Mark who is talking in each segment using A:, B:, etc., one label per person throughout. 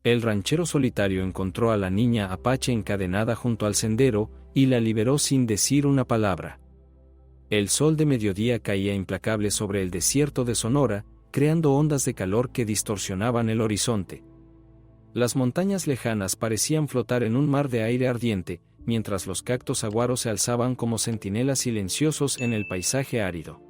A: El ranchero solitario encontró a la niña apache encadenada junto al sendero, y la liberó sin decir una palabra. El sol de mediodía caía implacable sobre el desierto de Sonora, creando ondas de calor que distorsionaban el horizonte. Las montañas lejanas parecían flotar en un mar de aire ardiente, mientras los cactos saguaros se alzaban como centinelas silenciosos en el paisaje árido.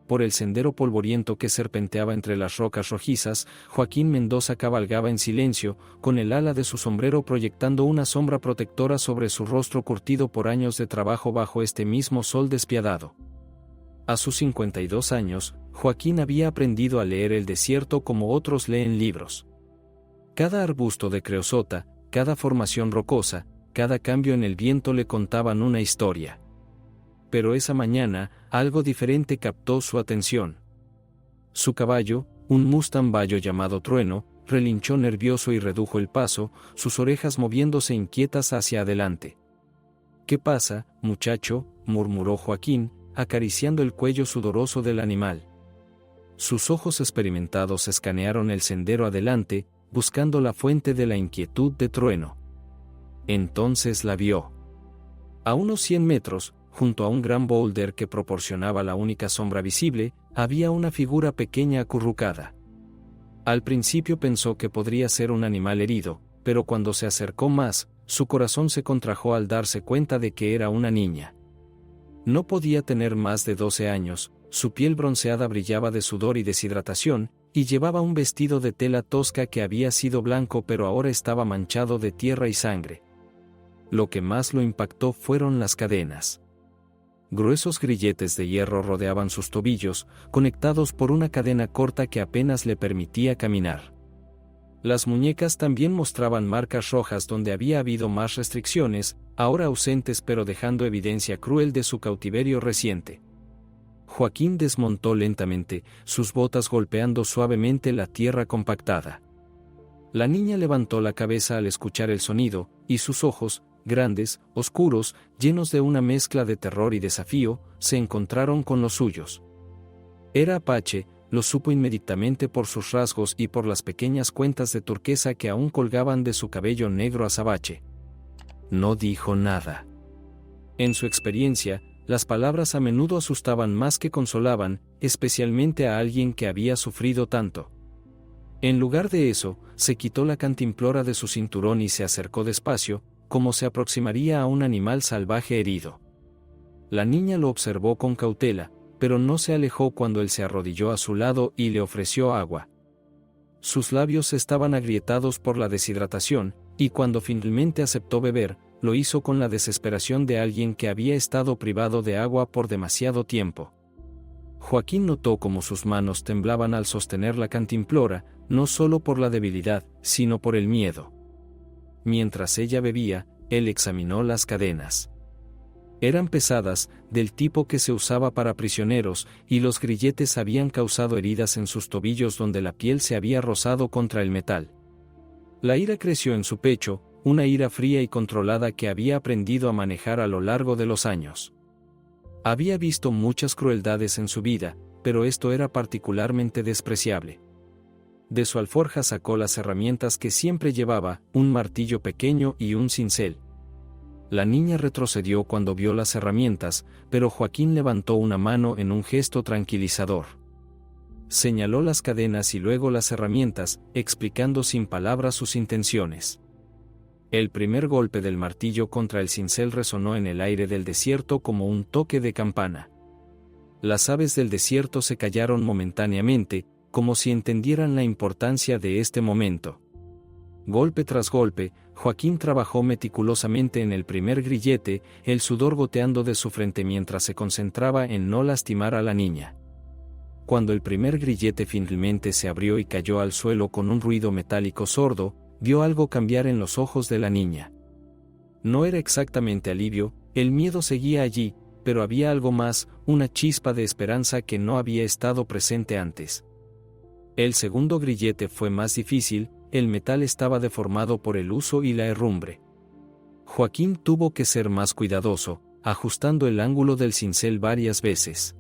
A: Por el sendero polvoriento que serpenteaba entre las rocas rojizas, Joaquín Mendoza cabalgaba en silencio, con el ala de su sombrero proyectando una sombra protectora sobre su rostro curtido por años de trabajo bajo este mismo sol despiadado. A sus 52 años, Joaquín había aprendido a leer el desierto como otros leen libros. Cada arbusto de creosota, cada formación rocosa, cada cambio en el viento le contaban una historia. Pero esa mañana, algo diferente captó su atención. Su caballo, un Mustang bayo llamado Trueno, relinchó nervioso y redujo el paso, sus orejas moviéndose inquietas hacia adelante. «¿Qué pasa, muchacho?», murmuró Joaquín, acariciando el cuello sudoroso del animal. Sus ojos experimentados escanearon el sendero adelante, buscando la fuente de la inquietud de Trueno. Entonces la vio. A unos 100 metros, junto a un gran boulder que proporcionaba la única sombra visible, había una figura pequeña acurrucada. Al principio pensó que podría ser un animal herido, pero cuando se acercó más, su corazón se contrajo al darse cuenta de que era una niña. No podía tener más de 12 años, su piel bronceada brillaba de sudor y deshidratación, y llevaba un vestido de tela tosca que había sido blanco pero ahora estaba manchado de tierra y sangre. Lo que más lo impactó fueron las cadenas. Gruesos grilletes de hierro rodeaban sus tobillos, conectados por una cadena corta que apenas le permitía caminar. Las muñecas también mostraban marcas rojas donde había habido más restricciones, ahora ausentes pero dejando evidencia cruel de su cautiverio reciente. Joaquín desmontó lentamente, sus botas golpeando suavemente la tierra compactada. La niña levantó la cabeza al escuchar el sonido, y sus ojos, grandes, oscuros, llenos de una mezcla de terror y desafío, se encontraron con los suyos. Era apache, lo supo inmediatamente por sus rasgos y por las pequeñas cuentas de turquesa que aún colgaban de su cabello negro azabache. No dijo nada. En su experiencia, las palabras a menudo asustaban más que consolaban, especialmente a alguien que había sufrido tanto. En lugar de eso, se quitó la cantimplora de su cinturón y se acercó despacio, como se aproximaría a un animal salvaje herido. La niña lo observó con cautela, pero no se alejó cuando él se arrodilló a su lado y le ofreció agua. Sus labios estaban agrietados por la deshidratación, y cuando finalmente aceptó beber, lo hizo con la desesperación de alguien que había estado privado de agua por demasiado tiempo. Joaquín notó cómo sus manos temblaban al sostener la cantimplora, no solo por la debilidad, sino por el miedo. Mientras ella bebía, él examinó las cadenas. Eran pesadas, del tipo que se usaba para prisioneros, y los grilletes habían causado heridas en sus tobillos donde la piel se había rozado contra el metal. La ira creció en su pecho, una ira fría y controlada que había aprendido a manejar a lo largo de los años. Había visto muchas crueldades en su vida, pero esto era particularmente despreciable. De su alforja sacó las herramientas que siempre llevaba, un martillo pequeño y un cincel. La niña retrocedió cuando vio las herramientas, pero Joaquín levantó una mano en un gesto tranquilizador. Señaló las cadenas y luego las herramientas, explicando sin palabras sus intenciones. El primer golpe del martillo contra el cincel resonó en el aire del desierto como un toque de campana. Las aves del desierto se callaron momentáneamente, como si entendieran la importancia de este momento. Golpe tras golpe, Joaquín trabajó meticulosamente en el primer grillete, el sudor goteando de su frente mientras se concentraba en no lastimar a la niña. Cuando el primer grillete finalmente se abrió y cayó al suelo con un ruido metálico sordo, vio algo cambiar en los ojos de la niña. No era exactamente alivio, el miedo seguía allí, pero había algo más, una chispa de esperanza que no había estado presente antes. El segundo grillete fue más difícil, el metal estaba deformado por el uso y la herrumbre. Joaquín tuvo que ser más cuidadoso, ajustando el ángulo del cincel varias veces.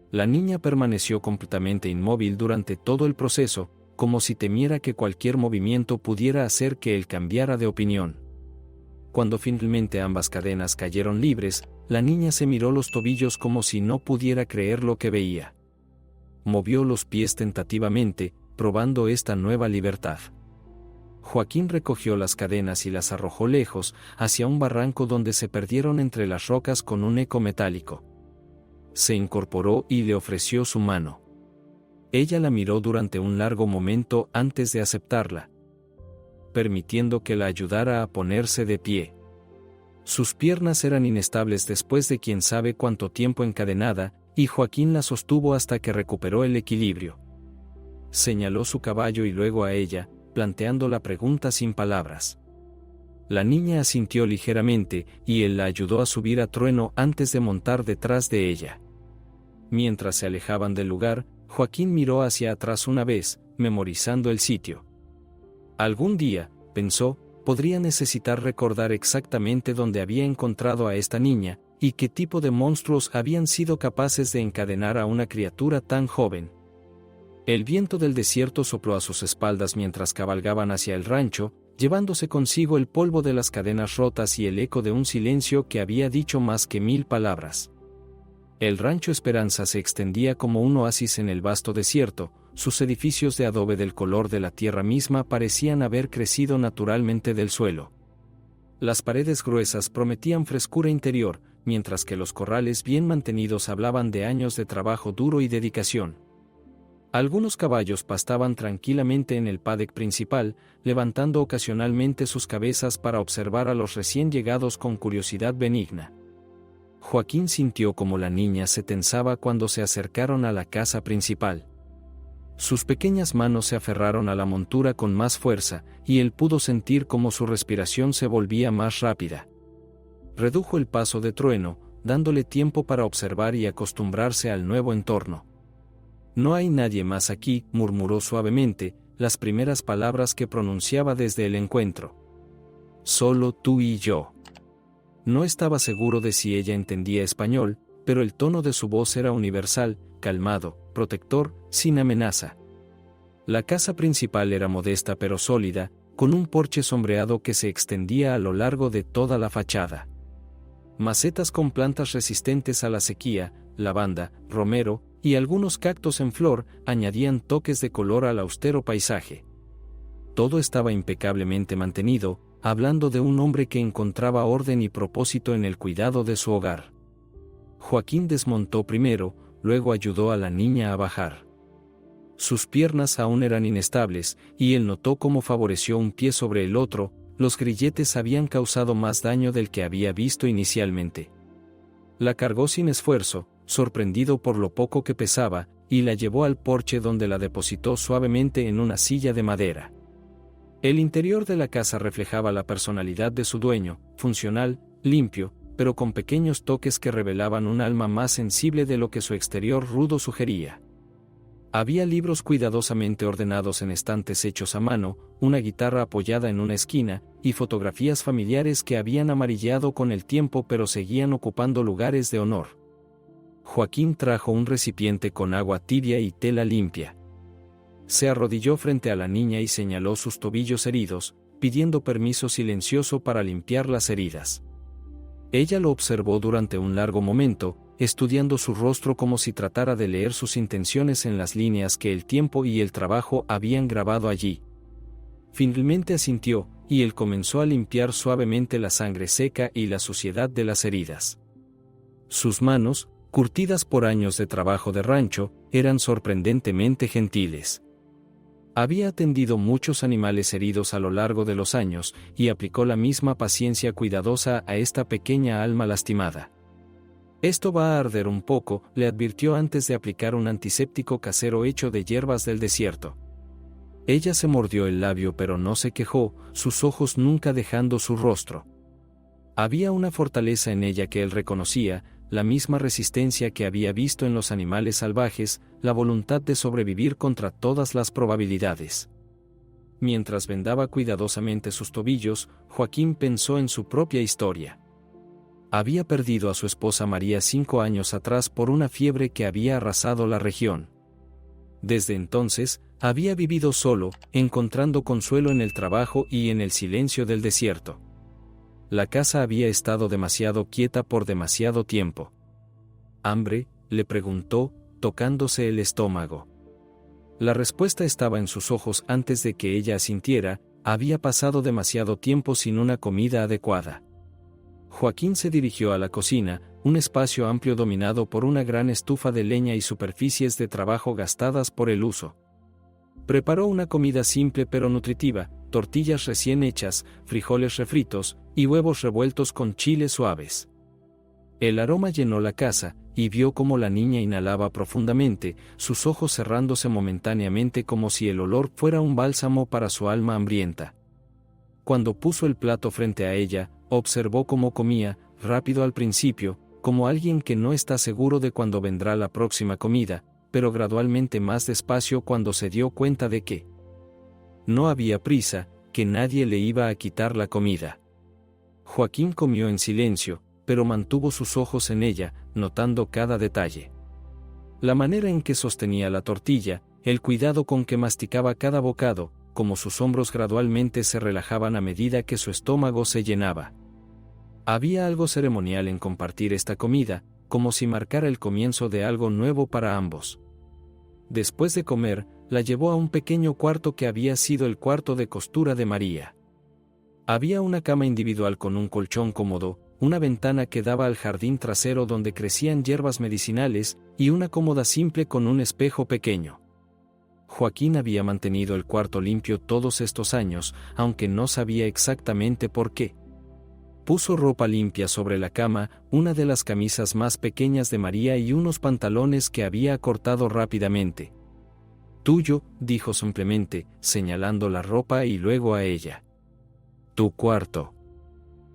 A: La niña permaneció completamente inmóvil durante todo el proceso, como si temiera que cualquier movimiento pudiera hacer que él cambiara de opinión. Cuando finalmente ambas cadenas cayeron libres, la niña se miró los tobillos como si no pudiera creer lo que veía. Movió los pies tentativamente, probando esta nueva libertad. Joaquín recogió las cadenas y las arrojó lejos, hacia un barranco donde se perdieron entre las rocas con un eco metálico. Se incorporó y le ofreció su mano. Ella la miró durante un largo momento antes de aceptarla, permitiendo que la ayudara a ponerse de pie. Sus piernas eran inestables después de quién sabe cuánto tiempo encadenada, y Joaquín la sostuvo hasta que recuperó el equilibrio. Señaló su caballo y luego a ella, planteando la pregunta sin palabras. La niña asintió ligeramente, y él la ayudó a subir a Trueno antes de montar detrás de ella. Mientras se alejaban del lugar, Joaquín miró hacia atrás una vez, memorizando el sitio. Algún día, pensó, podría necesitar recordar exactamente dónde había encontrado a esta niña, y qué tipo de monstruos habían sido capaces de encadenar a una criatura tan joven. El viento del desierto sopló a sus espaldas mientras cabalgaban hacia el rancho, llevándose consigo el polvo de las cadenas rotas y el eco de un silencio que había dicho más que 1000 palabras. El rancho Esperanza se extendía como un oasis en el vasto desierto, sus edificios de adobe del color de la tierra misma parecían haber crecido naturalmente del suelo. Las paredes gruesas prometían frescura interior, mientras que los corrales bien mantenidos hablaban de años de trabajo duro y dedicación. Algunos caballos pastaban tranquilamente en el paddock principal, levantando ocasionalmente sus cabezas para observar a los recién llegados con curiosidad benigna. Joaquín sintió como la niña se tensaba cuando se acercaron a la casa principal. Sus pequeñas manos se aferraron a la montura con más fuerza, y él pudo sentir cómo su respiración se volvía más rápida. Redujo el paso de Trueno, dándole tiempo para observar y acostumbrarse al nuevo entorno. «No hay nadie más aquí», murmuró suavemente, las primeras palabras que pronunciaba desde el encuentro. «Solo tú y yo». No estaba seguro de si ella entendía español, pero el tono de su voz era universal, calmado, protector, sin amenaza. La casa principal era modesta pero sólida, con un porche sombreado que se extendía a lo largo de toda la fachada. Macetas con plantas resistentes a la sequía, lavanda, romero, y algunos cactos en flor, añadían toques de color al austero paisaje. Todo estaba impecablemente mantenido, hablando de un hombre que encontraba orden y propósito en el cuidado de su hogar. Joaquín desmontó primero, luego ayudó a la niña a bajar. Sus piernas aún eran inestables, y él notó cómo favoreció un pie sobre el otro. Los grilletes habían causado más daño del que había visto inicialmente. La cargó sin esfuerzo, sorprendido por lo poco que pesaba, y la llevó al porche donde la depositó suavemente en una silla de madera. El interior de la casa reflejaba la personalidad de su dueño, funcional, limpio, pero con pequeños toques que revelaban un alma más sensible de lo que su exterior rudo sugería. Había libros cuidadosamente ordenados en estantes hechos a mano, una guitarra apoyada en una esquina, y fotografías familiares que habían amarillado con el tiempo pero seguían ocupando lugares de honor. Joaquín trajo un recipiente con agua tibia y tela limpia. Se arrodilló frente a la niña y señaló sus tobillos heridos, pidiendo permiso silencioso para limpiar las heridas. Ella lo observó durante un largo momento, estudiando su rostro como si tratara de leer sus intenciones en las líneas que el tiempo y el trabajo habían grabado allí. Finalmente asintió, y él comenzó a limpiar suavemente la sangre seca y la suciedad de las heridas. Sus manos, curtidas por años de trabajo de rancho, eran sorprendentemente gentiles. Había atendido muchos animales heridos a lo largo de los años, y aplicó la misma paciencia cuidadosa a esta pequeña alma lastimada. «Esto va a arder un poco», le advirtió antes de aplicar un antiséptico casero hecho de hierbas del desierto. Ella se mordió el labio pero no se quejó, sus ojos nunca dejando su rostro. Había una fortaleza en ella que él reconocía, la misma resistencia que había visto en los animales salvajes, la voluntad de sobrevivir contra todas las probabilidades. Mientras vendaba cuidadosamente sus tobillos, Joaquín pensó en su propia historia. Había perdido a su esposa María 5 años atrás por una fiebre que había arrasado la región. Desde entonces, había vivido solo, encontrando consuelo en el trabajo y en el silencio del desierto. La casa había estado demasiado quieta por demasiado tiempo. ¿Hambre?, le preguntó, tocándose el estómago. La respuesta estaba en sus ojos antes de que ella asintiera. Había pasado demasiado tiempo sin una comida adecuada. Joaquín se dirigió a la cocina, un espacio amplio dominado por una gran estufa de leña y superficies de trabajo gastadas por el uso. Preparó una comida simple pero nutritiva: tortillas recién hechas, frijoles refritos, y huevos revueltos con chiles suaves. El aroma llenó la casa, y vio cómo la niña inhalaba profundamente, sus ojos cerrándose momentáneamente como si el olor fuera un bálsamo para su alma hambrienta. Cuando puso el plato frente a ella, observó cómo comía, rápido al principio, como alguien que no está seguro de cuándo vendrá la próxima comida, pero gradualmente más despacio cuando se dio cuenta de que no había prisa, que nadie le iba a quitar la comida. Joaquín comió en silencio, pero mantuvo sus ojos en ella, notando cada detalle. La manera en que sostenía la tortilla, el cuidado con que masticaba cada bocado, como sus hombros gradualmente se relajaban a medida que su estómago se llenaba. Había algo ceremonial en compartir esta comida, como si marcara el comienzo de algo nuevo para ambos. Después de comer, la llevó a un pequeño cuarto que había sido el cuarto de costura de María. Había una cama individual con un colchón cómodo, una ventana que daba al jardín trasero donde crecían hierbas medicinales, y una cómoda simple con un espejo pequeño. Joaquín había mantenido el cuarto limpio todos estos años, aunque no sabía exactamente por qué. Puso ropa limpia sobre la cama, una de las camisas más pequeñas de María y unos pantalones que había cortado rápidamente. «Tuyo», dijo simplemente, señalando la ropa y luego a ella. «Tu cuarto».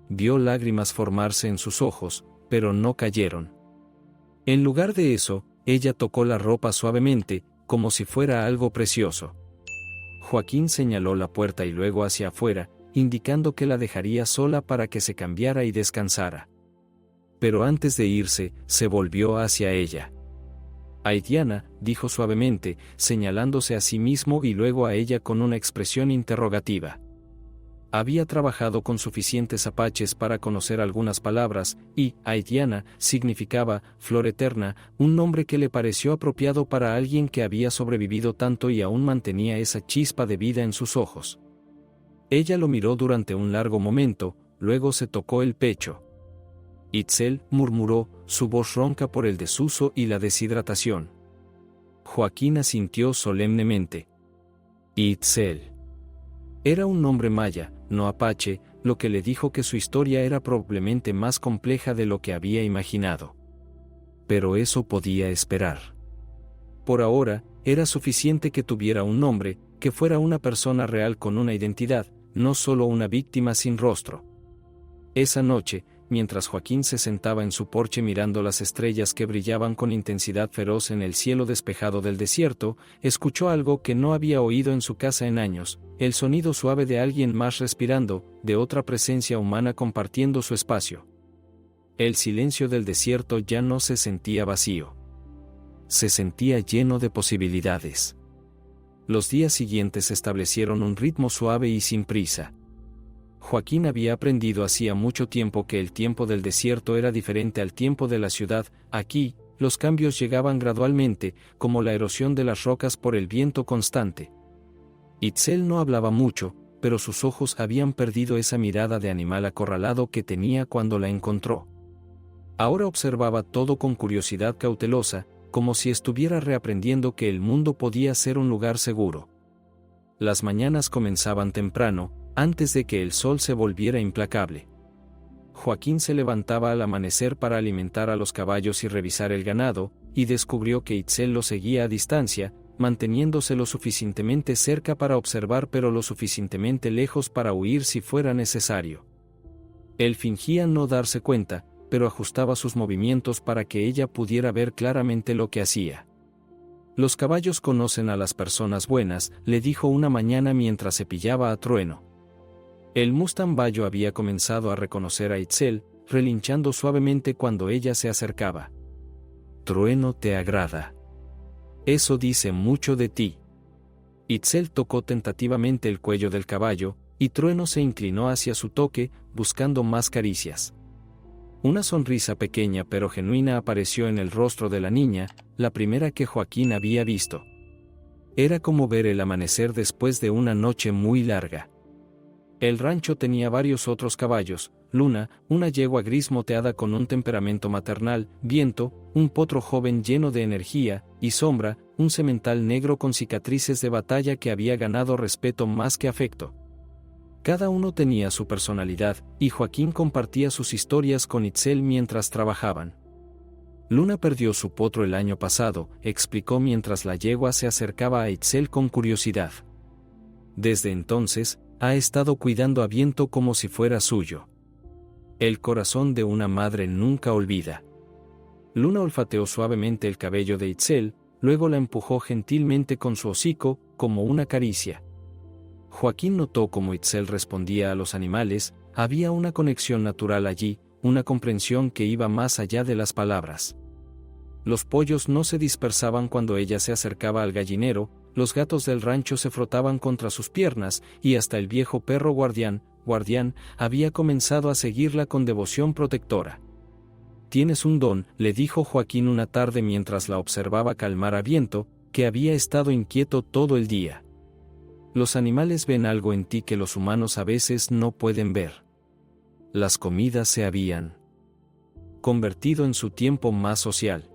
A: Vio lágrimas formarse en sus ojos, pero no cayeron. En lugar de eso, ella tocó la ropa suavemente, como si fuera algo precioso. Joaquín señaló la puerta y luego hacia afuera, indicando que la dejaría sola para que se cambiara y descansara. Pero antes de irse, se volvió hacia ella. «Haitiana», dijo suavemente, señalándose a sí mismo y luego a ella con una expresión interrogativa. Había trabajado con suficientes apaches para conocer algunas palabras, y haitiana significaba flor eterna, un nombre que le pareció apropiado para alguien que había sobrevivido tanto y aún mantenía esa chispa de vida en sus ojos. Ella lo miró durante un largo momento, luego se tocó el pecho. «Itzel», murmuró, su voz ronca por el desuso y la deshidratación. Joaquín asintió solemnemente. «Itzel». Era un nombre maya, no apache, lo que le dijo que su historia era probablemente más compleja de lo que había imaginado. Pero eso podía esperar. Por ahora, era suficiente que tuviera un nombre, que fuera una persona real con una identidad, no solo una víctima sin rostro. Esa noche, mientras Joaquín se sentaba en su porche mirando las estrellas que brillaban con intensidad feroz en el cielo despejado del desierto, escuchó algo que no había oído en su casa en años, el sonido suave de alguien más respirando, de otra presencia humana compartiendo su espacio. El silencio del desierto ya no se sentía vacío. Se sentía lleno de posibilidades. Los días siguientes establecieron un ritmo suave y sin prisa. Joaquín había aprendido hacía mucho tiempo que el tiempo del desierto era diferente al tiempo de la ciudad. Aquí, los cambios llegaban gradualmente, como la erosión de las rocas por el viento constante. Itzel no hablaba mucho, pero sus ojos habían perdido esa mirada de animal acorralado que tenía cuando la encontró. Ahora observaba todo con curiosidad cautelosa, como si estuviera reaprendiendo que el mundo podía ser un lugar seguro. Las mañanas comenzaban temprano, antes de que el sol se volviera implacable. Joaquín se levantaba al amanecer para alimentar a los caballos y revisar el ganado, y descubrió que Itzel lo seguía a distancia, manteniéndose lo suficientemente cerca para observar pero lo suficientemente lejos para huir si fuera necesario. Él fingía no darse cuenta, pero ajustaba sus movimientos para que ella pudiera ver claramente lo que hacía. «Los caballos conocen a las personas buenas», le dijo una mañana mientras cepillaba a Trueno. El Mustang Bayo había comenzado a reconocer a Itzel, relinchando suavemente cuando ella se acercaba. «Trueno te agrada». Eso dice mucho de ti. Itzel tocó tentativamente el cuello del caballo, y Trueno se inclinó hacia su toque, buscando más caricias. Una sonrisa pequeña pero genuina apareció en el rostro de la niña, la primera que Joaquín había visto. Era como ver el amanecer después de una noche muy larga. El rancho tenía varios otros caballos: Luna, una yegua gris moteada con un temperamento maternal; Viento, un potro joven lleno de energía; y Sombra, un semental negro con cicatrices de batalla que había ganado respeto más que afecto. Cada uno tenía su personalidad, y Joaquín compartía sus historias con Itzel mientras trabajaban. Luna perdió su potro el año pasado, explicó mientras la yegua se acercaba a Itzel con curiosidad. Desde entonces, ha estado cuidando a Viento como si fuera suyo. El corazón de una madre nunca olvida. Luna olfateó suavemente el cabello de Itzel, luego la empujó gentilmente con su hocico, como una caricia. Joaquín notó cómo Itzel respondía a los animales. Había una conexión natural allí, una comprensión que iba más allá de las palabras. Los pollos no se dispersaban cuando ella se acercaba al gallinero, los gatos del rancho se frotaban contra sus piernas, y hasta el viejo perro Guardián, había comenzado a seguirla con devoción protectora. «Tienes un don», le dijo Joaquín una tarde mientras la observaba calmar a Viento, que había estado inquieto todo el día. «Los animales ven algo en ti que los humanos a veces no pueden ver». Las comidas se habían convertido en su tiempo más social.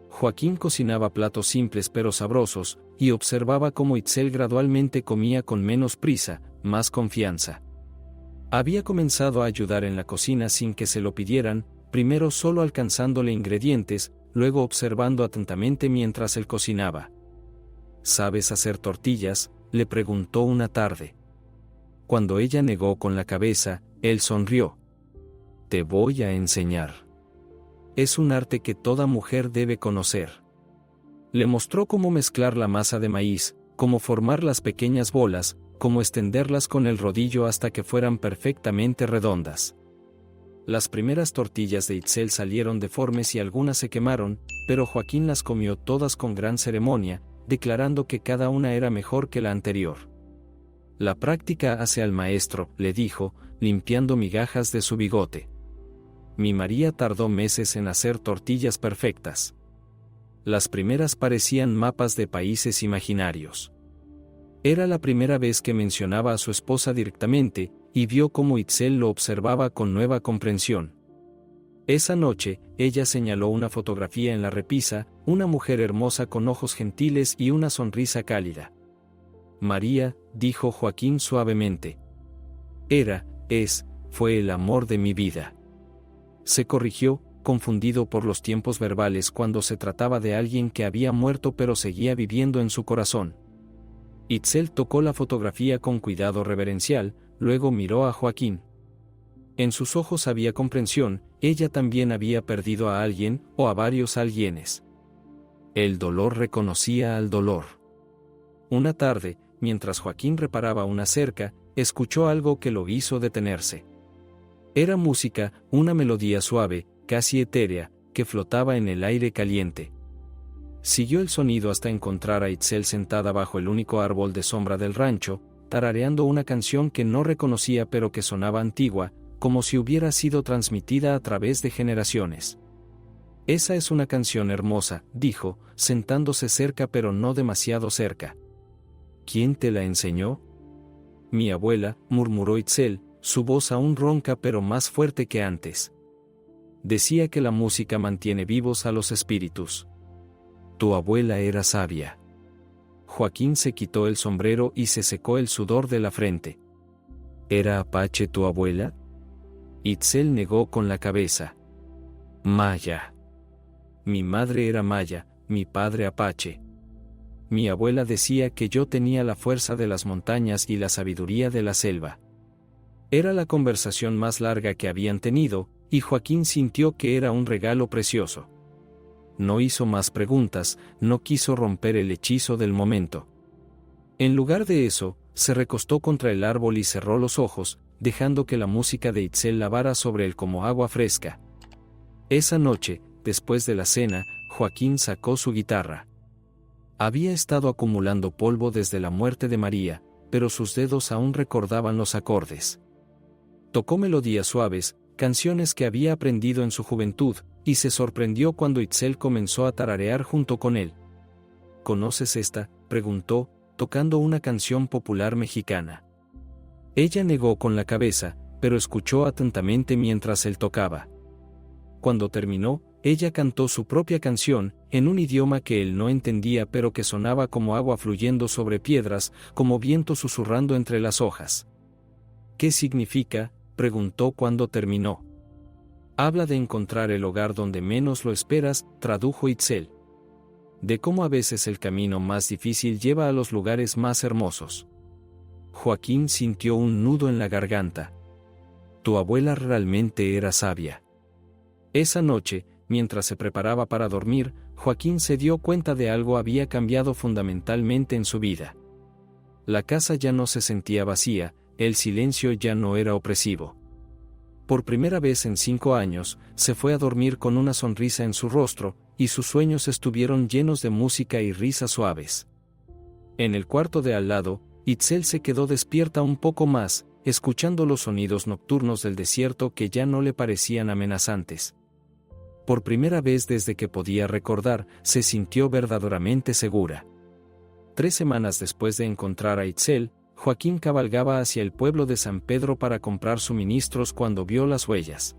A: Joaquín cocinaba platos simples pero sabrosos, y observaba cómo Itzel gradualmente comía con menos prisa, más confianza. Había comenzado a ayudar en la cocina sin que se lo pidieran, primero solo alcanzándole ingredientes, luego observando atentamente mientras él cocinaba. «¿Sabes hacer tortillas?», le preguntó una tarde. Cuando ella negó con la cabeza, él sonrió. «Te voy a enseñar. Es un arte que toda mujer debe conocer». Le mostró cómo mezclar la masa de maíz, cómo formar las pequeñas bolas, cómo extenderlas con el rodillo hasta que fueran perfectamente redondas. Las primeras tortillas de Itzel salieron deformes y algunas se quemaron, pero Joaquín las comió todas con gran ceremonia, declarando que cada una era mejor que la anterior. «La práctica hace al maestro», le dijo, limpiando migajas de su bigote. «Mi María tardó meses en hacer tortillas perfectas. Las primeras parecían mapas de países imaginarios». Era la primera vez que mencionaba a su esposa directamente, y vio cómo Itzel lo observaba con nueva comprensión. Esa noche, ella señaló una fotografía en la repisa, una mujer hermosa con ojos gentiles y una sonrisa cálida. «María», dijo Joaquín suavemente. «Fue el amor de mi vida». Se corrigió, confundido por los tiempos verbales cuando se trataba de alguien que había muerto pero seguía viviendo en su corazón. Itzel tocó la fotografía con cuidado reverencial, luego miró a Joaquín. En sus ojos había comprensión, ella también había perdido a alguien, o a varios alguienes. El dolor reconocía al dolor. Una tarde, mientras Joaquín reparaba una cerca, escuchó algo que lo hizo detenerse. Era música, una melodía suave, casi etérea, que flotaba en el aire caliente. Siguió el sonido hasta encontrar a Itzel sentada bajo el único árbol de sombra del rancho, tarareando una canción que no reconocía pero que sonaba antigua, como si hubiera sido transmitida a través de generaciones. «Esa es una canción hermosa», dijo, sentándose cerca pero no demasiado cerca. «¿Quién te la enseñó?» «Mi abuela», murmuró Itzel, su voz aún ronca pero más fuerte que antes. «Decía que la música mantiene vivos a los espíritus». «Tu abuela era sabia». Joaquín se quitó el sombrero y se secó el sudor de la frente. «¿Era Apache tu abuela?» Itzel negó con la cabeza. «Maya. Mi madre era maya, mi padre Apache. Mi abuela decía que yo tenía la fuerza de las montañas y la sabiduría de la selva». Era la conversación más larga que habían tenido, y Joaquín sintió que era un regalo precioso. No hizo más preguntas, no quiso romper el hechizo del momento. En lugar de eso, se recostó contra el árbol y cerró los ojos, dejando que la música de Itzel lavara sobre él como agua fresca. Esa noche, después de la cena, Joaquín sacó su guitarra. Había estado acumulando polvo desde la muerte de María, pero sus dedos aún recordaban los acordes. Tocó melodías suaves, canciones que había aprendido en su juventud, y se sorprendió cuando Itzel comenzó a tararear junto con él. ¿Conoces esta?, preguntó, tocando una canción popular mexicana. Ella negó con la cabeza, pero escuchó atentamente mientras él tocaba. Cuando terminó, ella cantó su propia canción, en un idioma que él no entendía pero que sonaba como agua fluyendo sobre piedras, como viento susurrando entre las hojas. ¿Qué significa?, preguntó cuando terminó. Habla de encontrar el hogar donde menos lo esperas, tradujo Itzel. De cómo a veces el camino más difícil lleva a los lugares más hermosos. Joaquín sintió un nudo en la garganta. Tu abuela realmente era sabia. Esa noche, mientras se preparaba para dormir, Joaquín se dio cuenta de algo había cambiado fundamentalmente en su vida. La casa ya no se sentía vacía, el silencio ya no era opresivo. Por primera vez en 5 años, se fue a dormir con una sonrisa en su rostro, y sus sueños estuvieron llenos de música y risas suaves. En el cuarto de al lado, Itzel se quedó despierta un poco más, escuchando los sonidos nocturnos del desierto que ya no le parecían amenazantes. Por primera vez desde que podía recordar, se sintió verdaderamente segura. 3 semanas después de encontrar a Itzel, Joaquín cabalgaba hacia el pueblo de San Pedro para comprar suministros cuando vio las huellas.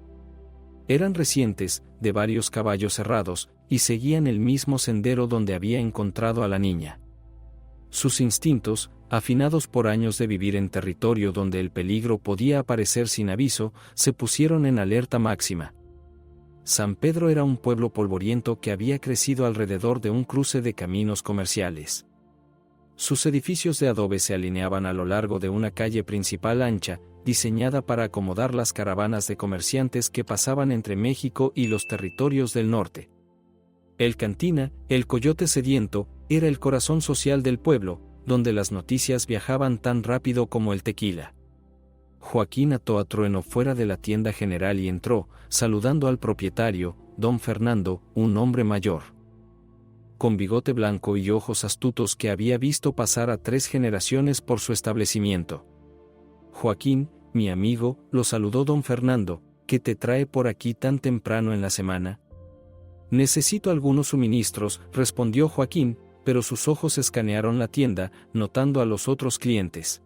A: Eran recientes, de varios caballos cerrados, y seguían el mismo sendero donde había encontrado a la niña. Sus instintos, afinados por años de vivir en territorio donde el peligro podía aparecer sin aviso, se pusieron en alerta máxima. San Pedro era un pueblo polvoriento que había crecido alrededor de un cruce de caminos comerciales. Sus edificios de adobe se alineaban a lo largo de una calle principal ancha, diseñada para acomodar las caravanas de comerciantes que pasaban entre México y los territorios del norte. El Cantina, el Coyote Sediento, era el corazón social del pueblo, donde las noticias viajaban tan rápido como el tequila. Joaquín ató a Trueno fuera de la tienda general y entró, saludando al propietario, don Fernando, un hombre mayor, con bigote blanco y ojos astutos que había visto pasar a 3 generaciones por su establecimiento. Joaquín, mi amigo, lo saludó don Fernando, ¿qué te trae por aquí tan temprano en la semana? Necesito algunos suministros, respondió Joaquín, pero sus ojos escanearon la tienda, notando a los otros clientes.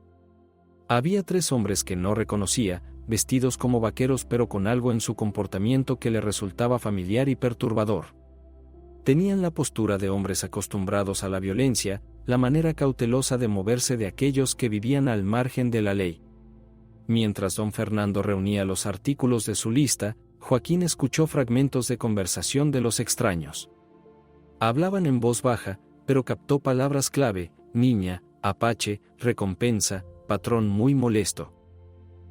A: Había 3 hombres que no reconocía, vestidos como vaqueros pero con algo en su comportamiento que le resultaba familiar y perturbador. Tenían la postura de hombres acostumbrados a la violencia, la manera cautelosa de moverse de aquellos que vivían al margen de la ley. Mientras don Fernando reunía los artículos de su lista, Joaquín escuchó fragmentos de conversación de los extraños. Hablaban en voz baja, pero captó palabras clave: niña, apache, recompensa, patrón muy molesto.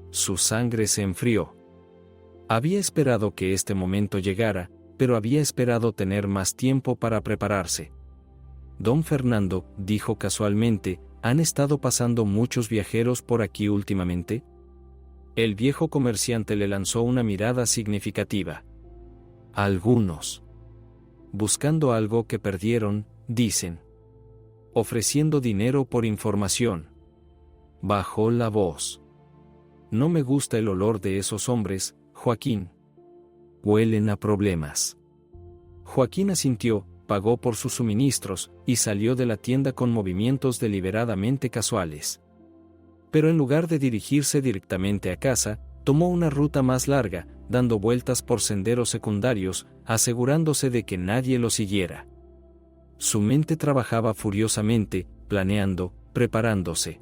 A: Su sangre se enfrió. Había esperado que este momento llegara, pero había esperado tener más tiempo para prepararse. Don Fernando, dijo casualmente, ¿han estado pasando muchos viajeros por aquí últimamente? El viejo comerciante le lanzó una mirada significativa. Algunos. Buscando algo que perdieron, dicen. Ofreciendo dinero por información. Bajó la voz. No me gusta el olor de esos hombres, Joaquín. Huelen a problemas. Joaquín asintió, pagó por sus suministros, y salió de la tienda con movimientos deliberadamente casuales. Pero en lugar de dirigirse directamente a casa, tomó una ruta más larga, dando vueltas por senderos secundarios, asegurándose de que nadie lo siguiera. Su mente trabajaba furiosamente, planeando, preparándose.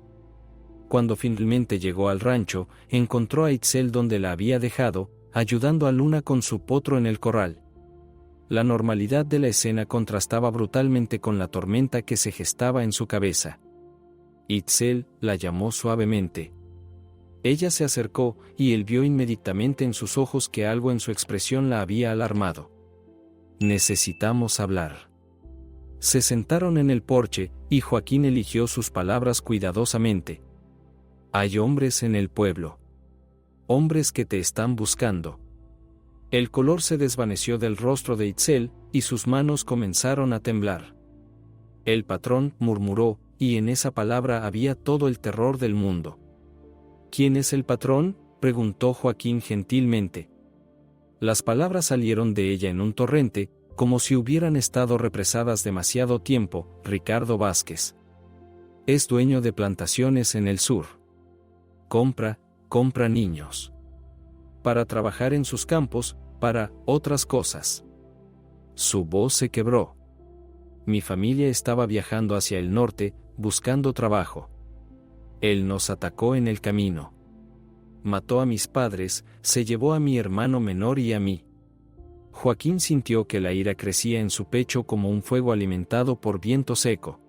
A: Cuando finalmente llegó al rancho, encontró a Itzel donde la había dejado, ayudando a Luna con su potro en el corral. La normalidad de la escena contrastaba brutalmente con la tormenta que se gestaba en su cabeza. Itzel la llamó suavemente. Ella se acercó, y él vio inmediatamente en sus ojos que algo en su expresión la había alarmado. Necesitamos hablar. Se sentaron en el porche, y Joaquín eligió sus palabras cuidadosamente. Hay hombres en el pueblo. Hombres que te están buscando. El color se desvaneció del rostro de Itzel, y sus manos comenzaron a temblar. El patrón murmuró, y en esa palabra había todo el terror del mundo. ¿Quién es el patrón?, preguntó Joaquín gentilmente. Las palabras salieron de ella en un torrente, como si hubieran estado represadas demasiado tiempo. Ricardo Vázquez. Es dueño de plantaciones en el sur. Compra niños. Para trabajar en sus campos, para otras cosas. Su voz se quebró. Mi familia estaba viajando hacia el norte, buscando trabajo. Él nos atacó en el camino. Mató a mis padres, se llevó a mi hermano menor y a mí. Joaquín sintió que la ira crecía en su pecho como un fuego alimentado por viento seco.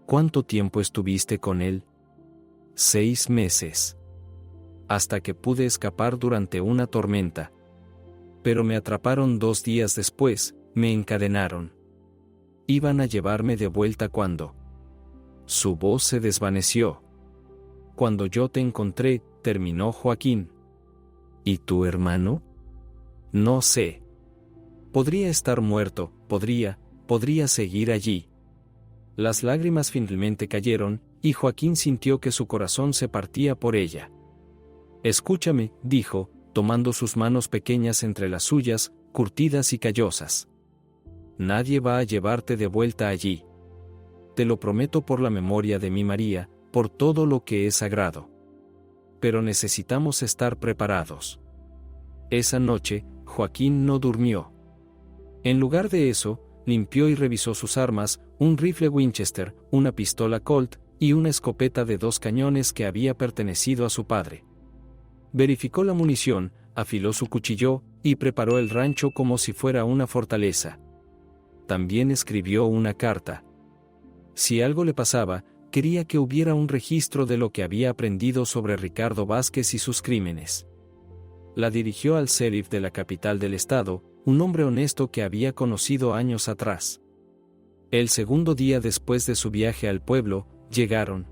A: ¿Cuánto tiempo estuviste con él? 6 meses. Hasta que pude escapar durante una tormenta. Pero me atraparon 2 días después, me encadenaron. Iban a llevarme de vuelta cuando. Su voz se desvaneció. Cuando yo te encontré, terminó Joaquín. ¿Y tu hermano? No sé. Podría estar muerto, podría seguir allí. Las lágrimas finalmente cayeron, y Joaquín sintió que su corazón se partía por ella. Escúchame, dijo, tomando sus manos pequeñas entre las suyas, curtidas y callosas. Nadie va a llevarte de vuelta allí. Te lo prometo por la memoria de mi María, por todo lo que es sagrado. Pero necesitamos estar preparados. Esa noche, Joaquín no durmió. En lugar de eso, limpió y revisó sus armas, un rifle Winchester, una pistola Colt, y una escopeta de 2 cañones que había pertenecido a su padre. Verificó la munición, afiló su cuchillo, y preparó el rancho como si fuera una fortaleza. También escribió una carta. Si algo le pasaba, quería que hubiera un registro de lo que había aprendido sobre Ricardo Vázquez y sus crímenes. La dirigió al sheriff de la capital del estado, un hombre honesto que había conocido años atrás. El segundo día después de su viaje al pueblo, llegaron.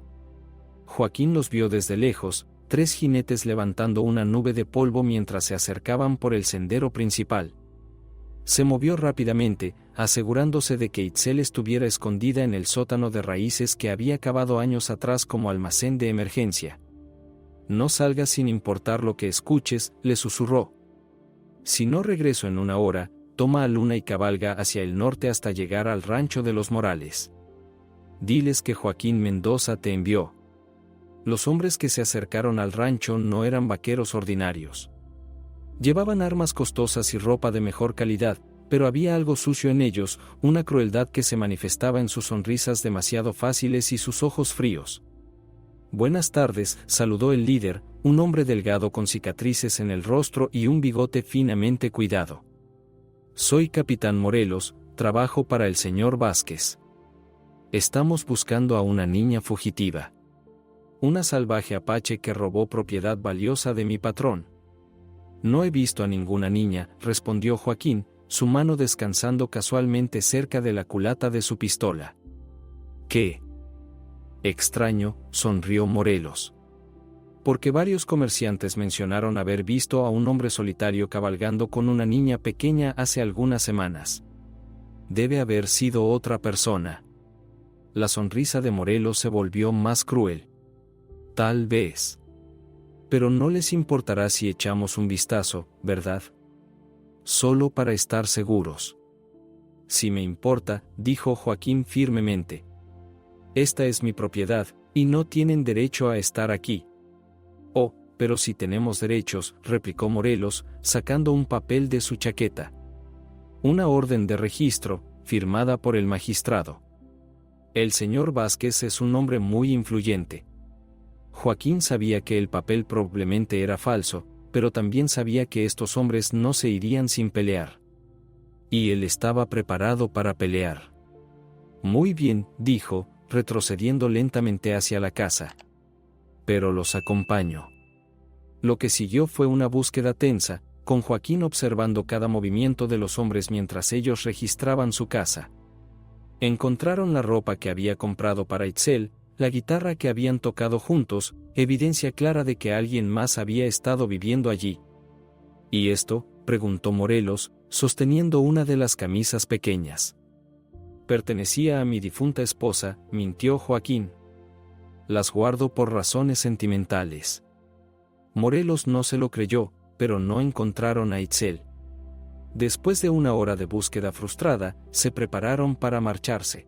A: Joaquín los vio desde lejos, 3 jinetes levantando una nube de polvo mientras se acercaban por el sendero principal. Se movió rápidamente, asegurándose de que Itzel estuviera escondida en el sótano de raíces que había cavado años atrás como almacén de emergencia. No salgas sin importar lo que escuches, le susurró. Si no regreso en 1 hora, toma a Luna y cabalga hacia el norte hasta llegar al rancho de los Morales. Diles que Joaquín Mendoza te envió. Los hombres que se acercaron al rancho no eran vaqueros ordinarios. Llevaban armas costosas y ropa de mejor calidad, pero había algo sucio en ellos, una crueldad que se manifestaba en sus sonrisas demasiado fáciles y sus ojos fríos. Buenas tardes, saludó el líder, un hombre delgado con cicatrices en el rostro y un bigote finamente cuidado. Soy Capitán Morelos, trabajo para el señor Vázquez. Estamos buscando a una niña fugitiva. Una salvaje apache que robó propiedad valiosa de mi patrón. No he visto a ninguna niña, respondió Joaquín, su mano descansando casualmente cerca de la culata de su pistola. ¿Qué? Extraño, sonrió Morelos. Porque varios comerciantes mencionaron haber visto a un hombre solitario cabalgando con una niña pequeña hace algunas semanas. Debe haber sido otra persona. La sonrisa de Morelos se volvió más cruel. Tal vez. Pero no les importará si echamos un vistazo, ¿verdad? Solo para estar seguros. Sí me importa, dijo Joaquín firmemente. Esta es mi propiedad, y no tienen derecho a estar aquí. Oh, pero sí tenemos derechos, replicó Morelos, sacando un papel de su chaqueta. Una orden de registro, firmada por el magistrado. El señor Vázquez es un hombre muy influyente. Joaquín sabía que el papel probablemente era falso, pero también sabía que estos hombres no se irían sin pelear. Y él estaba preparado para pelear. Muy bien, dijo, retrocediendo lentamente hacia la casa. Pero los acompaño. Lo que siguió fue una búsqueda tensa, con Joaquín observando cada movimiento de los hombres mientras ellos registraban su casa. Encontraron la ropa que había comprado para Itzel, la guitarra que habían tocado juntos, evidencia clara de que alguien más había estado viviendo allí. ¿Y esto?, preguntó Morelos, sosteniendo una de las camisas pequeñas. pertenecía a mi difunta esposa, mintió Joaquín. Las guardo por razones sentimentales. Morelos no se lo creyó, pero no encontraron a Itzel. Después de una hora de búsqueda frustrada, se prepararon para marcharse.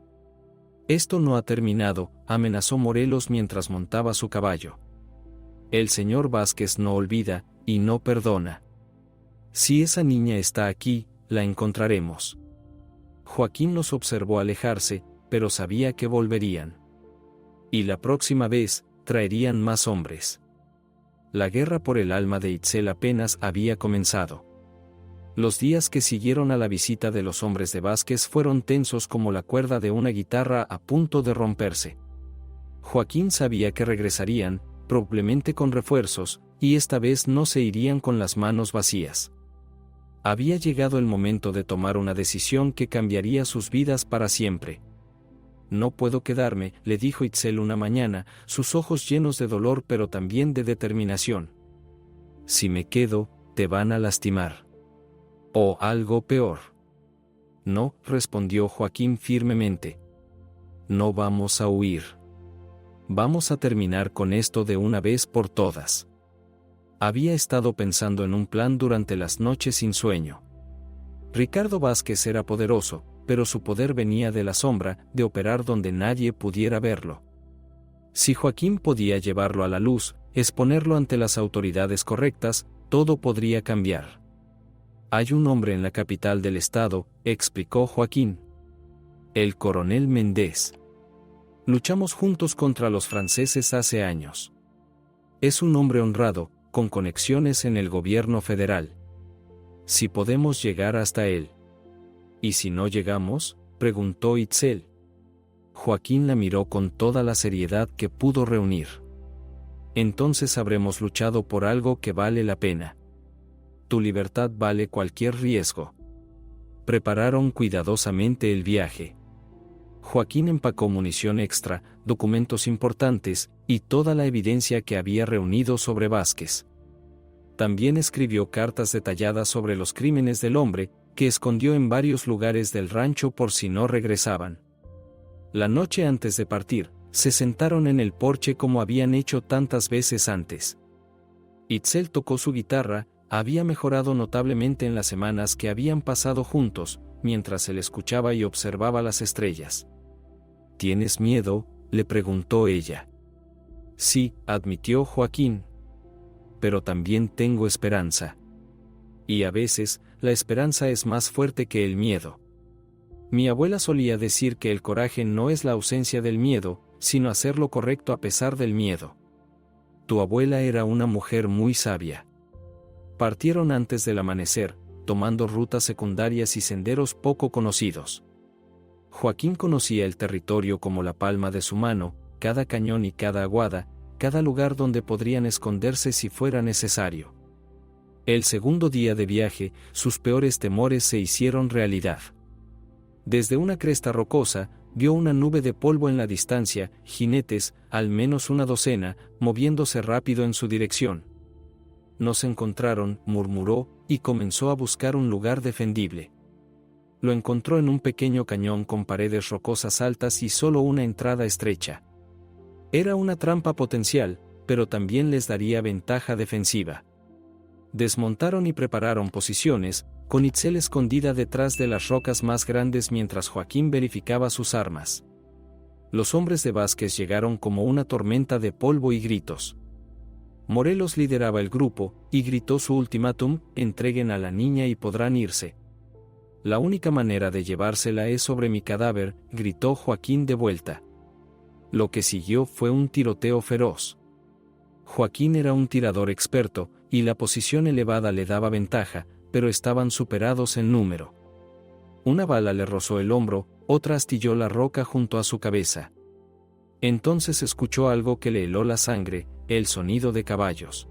A: Esto no ha terminado, amenazó Morelos mientras montaba su caballo. El señor Vázquez no olvida, y no perdona. Si esa niña está aquí, la encontraremos. Joaquín los observó alejarse, pero sabía que volverían. Y la próxima vez, traerían más hombres. La guerra por el alma de Itzel apenas había comenzado. Los días que siguieron a la visita de los hombres de Vázquez fueron tensos como la cuerda de una guitarra a punto de romperse. Joaquín sabía que regresarían, probablemente con refuerzos, y esta vez no se irían con las manos vacías. Había llegado el momento de tomar una decisión que cambiaría sus vidas para siempre. No puedo quedarme, le dijo Itzel una mañana, sus ojos llenos de dolor pero también de determinación. Si me quedo, te van a lastimar. O algo peor. No, respondió Joaquín firmemente. No vamos a huir. Vamos a terminar con esto de una vez por todas. Había estado pensando en un plan durante las noches sin sueño. Ricardo Vázquez era poderoso, pero su poder venía de la sombra, de operar donde nadie pudiera verlo. Si Joaquín podía llevarlo a la luz, exponerlo ante las autoridades correctas, todo podría cambiar. Hay un hombre en la capital del estado, explicó Joaquín. El coronel Méndez. Luchamos juntos contra los franceses hace años. Es un hombre honrado, con conexiones en el gobierno federal. Si podemos llegar hasta él. ¿Y si no llegamos?, preguntó Itzel. Joaquín la miró con toda la seriedad que pudo reunir. Entonces habremos luchado por algo que vale la pena. Tu libertad vale cualquier riesgo. Prepararon cuidadosamente el viaje. Joaquín empacó munición extra, documentos importantes, y toda la evidencia que había reunido sobre Vázquez. También escribió cartas detalladas sobre los crímenes del hombre, que escondió en varios lugares del rancho por si no regresaban. La noche antes de partir, se sentaron en el porche como habían hecho tantas veces antes. Itzel tocó su guitarra, había mejorado notablemente en las semanas que habían pasado juntos, mientras él escuchaba y observaba las estrellas. ¿Tienes miedo?, le preguntó ella. Sí, admitió Joaquín. Pero también tengo esperanza. Y a veces, la esperanza es más fuerte que el miedo. Mi abuela solía decir que el coraje no es la ausencia del miedo, sino hacer lo correcto a pesar del miedo. Tu abuela era una mujer muy sabia. Partieron antes del amanecer, tomando rutas secundarias y senderos poco conocidos. Joaquín conocía el territorio como la palma de su mano, cada cañón y cada aguada, cada lugar donde podrían esconderse si fuera necesario. El segundo día de viaje, sus peores temores se hicieron realidad. Desde una cresta rocosa, vio una nube de polvo en la distancia, jinetes, al menos una docena, moviéndose rápido en su dirección. Nos encontraron, murmuró, y comenzó a buscar un lugar defendible. Lo encontró en un pequeño cañón con paredes rocosas altas y solo una entrada estrecha. Era una trampa potencial, pero también les daría ventaja defensiva. Desmontaron y prepararon posiciones, con Itzel escondida detrás de las rocas más grandes mientras Joaquín verificaba sus armas. Los hombres de Vázquez llegaron como una tormenta de polvo y gritos. Morelos lideraba el grupo, y gritó su ultimátum: entreguen a la niña y podrán irse. La única manera de llevársela es sobre mi cadáver, gritó Joaquín de vuelta. Lo que siguió fue un tiroteo feroz. Joaquín era un tirador experto, y la posición elevada le daba ventaja, pero estaban superados en número. Una bala le rozó el hombro, otra astilló la roca junto a su cabeza. Entonces escuchó algo que le heló la sangre, el sonido de caballos.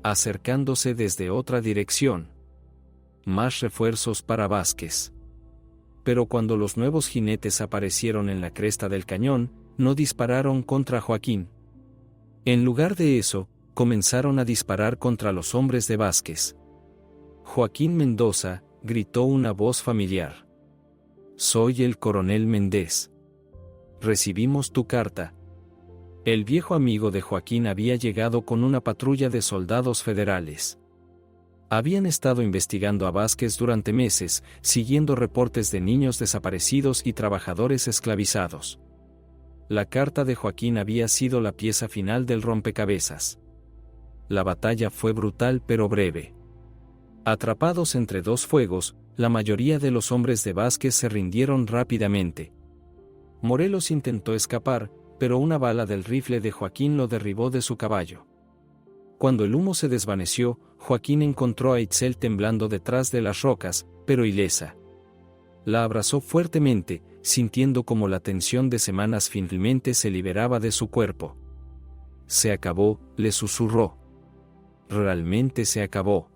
A: Acercándose desde otra dirección. Más refuerzos para Vázquez. Pero cuando los nuevos jinetes aparecieron en la cresta del cañón, no dispararon contra Joaquín. En lugar de eso, comenzaron a disparar contra los hombres de Vázquez. Joaquín Mendoza, gritó una voz familiar. Soy el coronel Méndez. Recibimos tu carta. El viejo amigo de Joaquín había llegado con una patrulla de soldados federales. Habían estado investigando a Vázquez durante meses, siguiendo reportes de niños desaparecidos y trabajadores esclavizados. La carta de Joaquín había sido la pieza final del rompecabezas. La batalla fue brutal pero breve. Atrapados entre dos fuegos, la mayoría de los hombres de Vázquez se rindieron rápidamente. Morelos intentó escapar, pero una bala del rifle de Joaquín lo derribó de su caballo. Cuando el humo se desvaneció, Joaquín encontró a Itzel temblando detrás de las rocas, pero ilesa. La abrazó fuertemente, sintiendo como la tensión de semanas finalmente se liberaba de su cuerpo. Se acabó, le susurró. Realmente se acabó.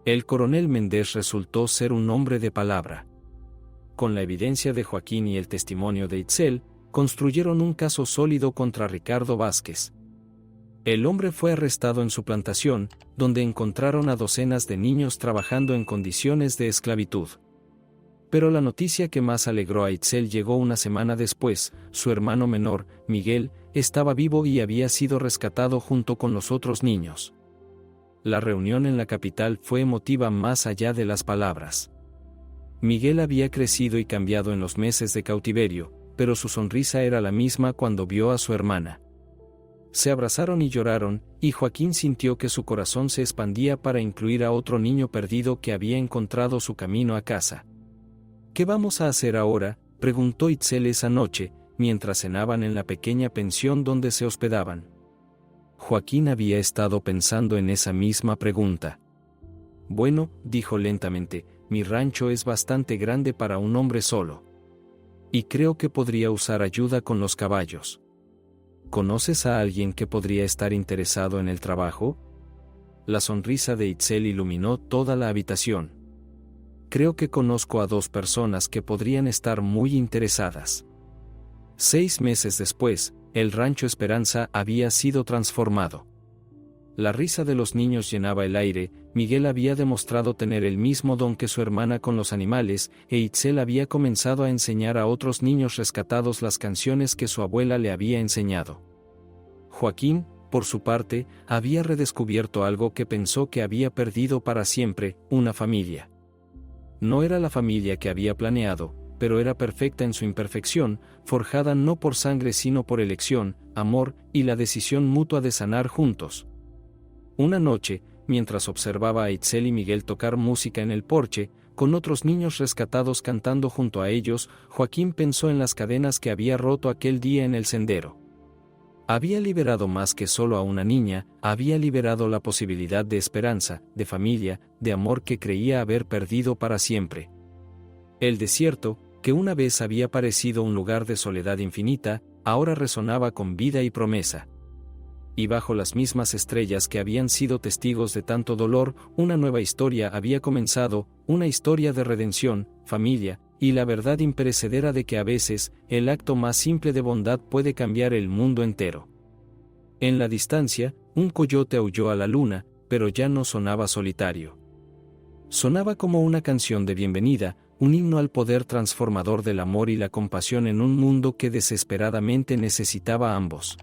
A: El coronel Méndez resultó ser un hombre de palabra. Con la evidencia de Joaquín y el testimonio de Itzel, construyeron un caso sólido contra Ricardo Vázquez. El hombre fue arrestado en su plantación, donde encontraron a docenas de niños trabajando en condiciones de esclavitud. Pero la noticia que más alegró a Itzel llegó una semana después. Su hermano menor, Miguel, estaba vivo y había sido rescatado junto con los otros niños. La reunión en la capital fue emotiva más allá de las palabras. Miguel había crecido y cambiado en los meses de cautiverio, pero su sonrisa era la misma cuando vio a su hermana. Se abrazaron y lloraron, y Joaquín sintió que su corazón se expandía para incluir a otro niño perdido que había encontrado su camino a casa. ¿Qué vamos a hacer ahora?, preguntó Itzel esa noche, mientras cenaban en la pequeña pensión donde se hospedaban. Joaquín había estado pensando en esa misma pregunta. Bueno, dijo lentamente, mi rancho es bastante grande para un hombre solo. Y creo que podría usar ayuda con los caballos. ¿Conoces a alguien que podría estar interesado en el trabajo? La sonrisa de Itzel iluminó toda la habitación. Creo que conozco a 2 personas que podrían estar muy interesadas. 6 meses después, el rancho Esperanza había sido transformado. La risa de los niños llenaba el aire. Miguel había demostrado tener el mismo don que su hermana con los animales, e Itzel había comenzado a enseñar a otros niños rescatados las canciones que su abuela le había enseñado. Joaquín, por su parte, había redescubierto algo que pensó que había perdido para siempre: una familia. No era la familia que había planeado, pero era perfecta en su imperfección, forjada no por sangre sino por elección, amor y la decisión mutua de sanar juntos. Una noche, mientras observaba a Itzel y Miguel tocar música en el porche, con otros niños rescatados cantando junto a ellos, Joaquín pensó en las cadenas que había roto aquel día en el sendero. Había liberado más que solo a una niña, había liberado la posibilidad de esperanza, de familia, de amor que creía haber perdido para siempre. El desierto, que una vez había parecido un lugar de soledad infinita, ahora resonaba con vida y promesa. Y bajo las mismas estrellas que habían sido testigos de tanto dolor, una nueva historia había comenzado, una historia de redención, familia, y la verdad imperecedera de que a veces, el acto más simple de bondad puede cambiar el mundo entero. En la distancia, un coyote aulló a la luna, pero ya no sonaba solitario. Sonaba como una canción de bienvenida, un himno al poder transformador del amor y la compasión en un mundo que desesperadamente necesitaba a ambos.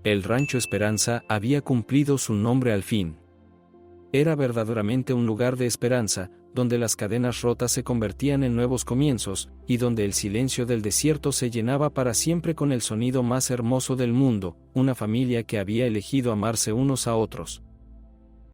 A: El rancho Esperanza había cumplido su nombre al fin. Era verdaderamente un lugar de esperanza, donde las cadenas rotas se convertían en nuevos comienzos, y donde el silencio del desierto se llenaba para siempre con el sonido más hermoso del mundo: una familia que había elegido amarse unos a otros.